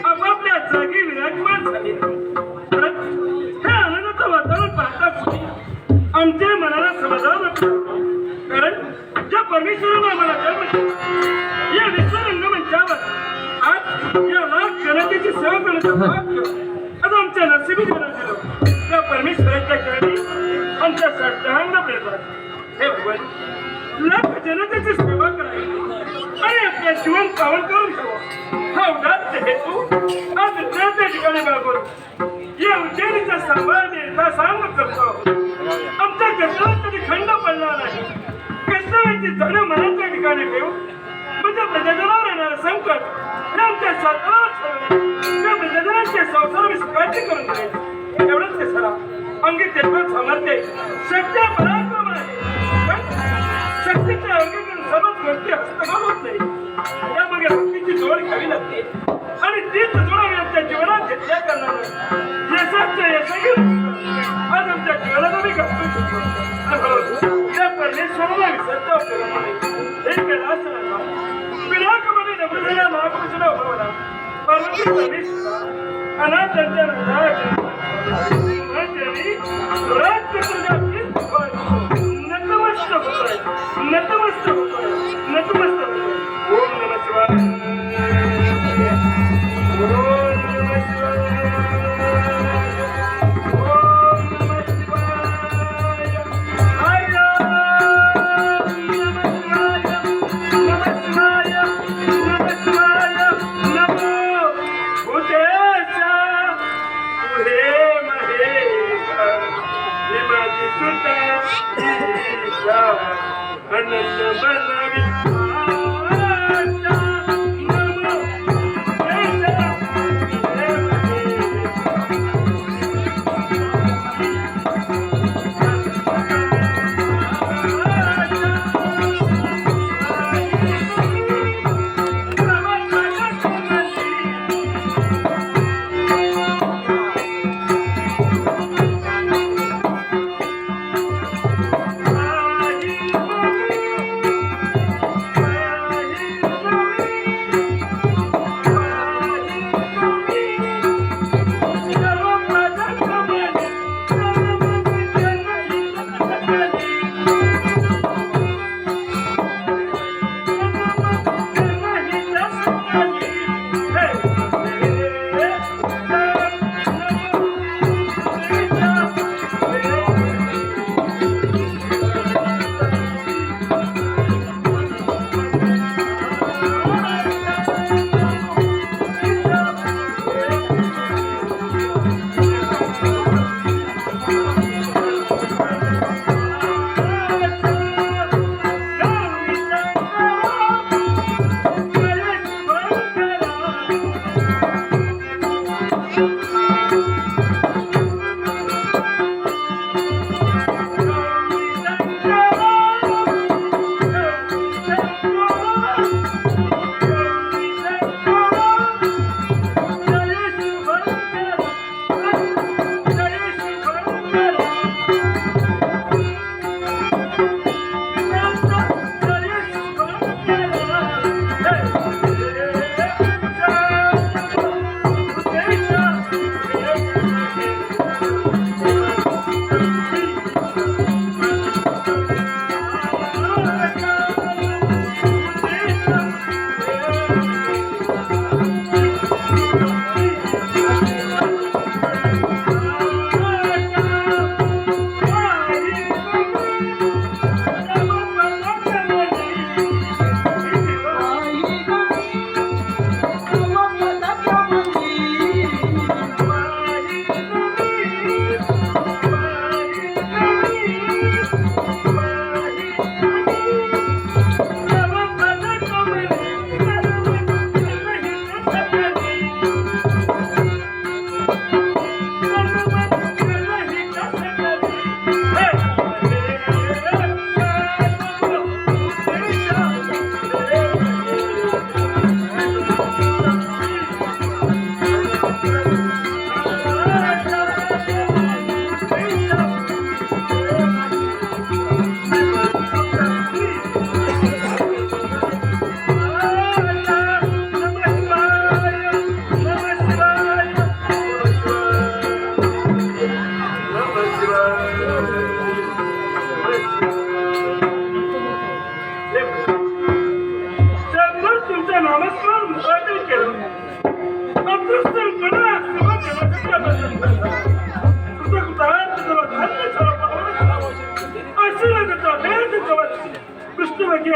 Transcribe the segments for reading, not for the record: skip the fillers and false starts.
आपापल्या जागी विराजमान झाले. हे आनंदाचं वातावरण पाहताच आमच्या मनाला समाधान वाटतं. कारण ज्या परमेश्वरानं आम्हाला जन्म दिला, या विश्व रंगमंचावर आज या लाख जनतेची सेवा करण्याचं भाग्य आज आमच्या नशिबी देण्यात दिलं. त्या परमेश्वराच्या चरणी आमच्या साष्टांग प्रेम. हे भगवान, लाख जनतेची सेवा करावी आणि आपल्या जीवन पावन करून घ्यावं हा उदात्त हेतू आज त्या ठिकाणी बाळगून या उज्जैनीचा सांभाळण्याचा सांग करतो. आमच्या कर्तव्यात कधी खंड पडला नाही. कर्तव्याची जण मनाच्या ठिकाणी ठेवून म्हणजे प्रजाजनावर येणारं संकट हे आमच्या स्वतःला त्या प्रजाजनांचे संसार विस्काराची करून दिले. एवढंच ते सरा अंगी तेवढं सामर्थ्य शक्य पराक्रम आहे. शक्तीच्या अंगीकरण सर्वच गोष्टी हस्तगत होत नाही. यामागे भक्तीची जोड घ्यावी लागते आणि तीच जोड आम्ही आमच्या जीवनात घेतल्या करणार. यशाच्या यशही आज आमच्या जीवनात आम्ही घालू शकतो. त्या परमेश्वराला विसरता हे कैलास विनाकमध्ये नम्रतेला महापुरुषाला उभवला. पार्वती परमेश्वरा अनाथांच्या नतमस्तक होतोय, नतमस्तक होतोय, नतमस्तक होतोय. ओम नमः शिवाय, ओम नमः शिवाय, ओम नमः शिवाय. हरि ओम नमः शिवाय, नमः शिवाय, नमः शिवाय. नमो भूतेशा तुहे महेश्वर हे माझी सुता अनंत बनवी.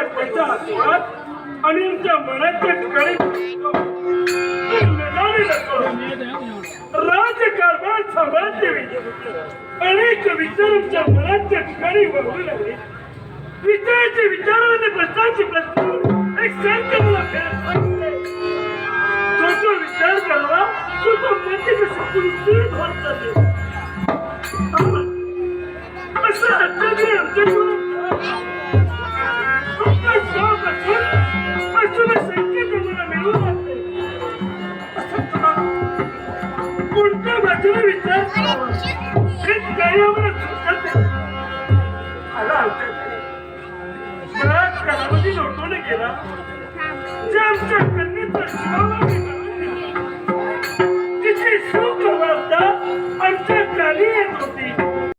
त्याचा आशीर्वाद आणि आमच्या मनाच्या ठिकाणी राजकारभार साम्राज्य अनेक विचार आमच्या मनाच्या ठिकाणी वाहू लागले. विचाराचे विचार आणि प्रश्नांची प्रश्न एक संख्य मला सांगते. जो विचार करावा तो मध्येच सकून स्थिर होत जाते. असं अत्याचार आमच्या जीवनात असून संकेत मला मिळू लागते. कोणत्या बाजूने विचार करावा हे काही आम्हाला सुचत नाही. आला आमच्या बराच कालावधी लोटून गेला. जे आमच्या कन्येचा शिवाला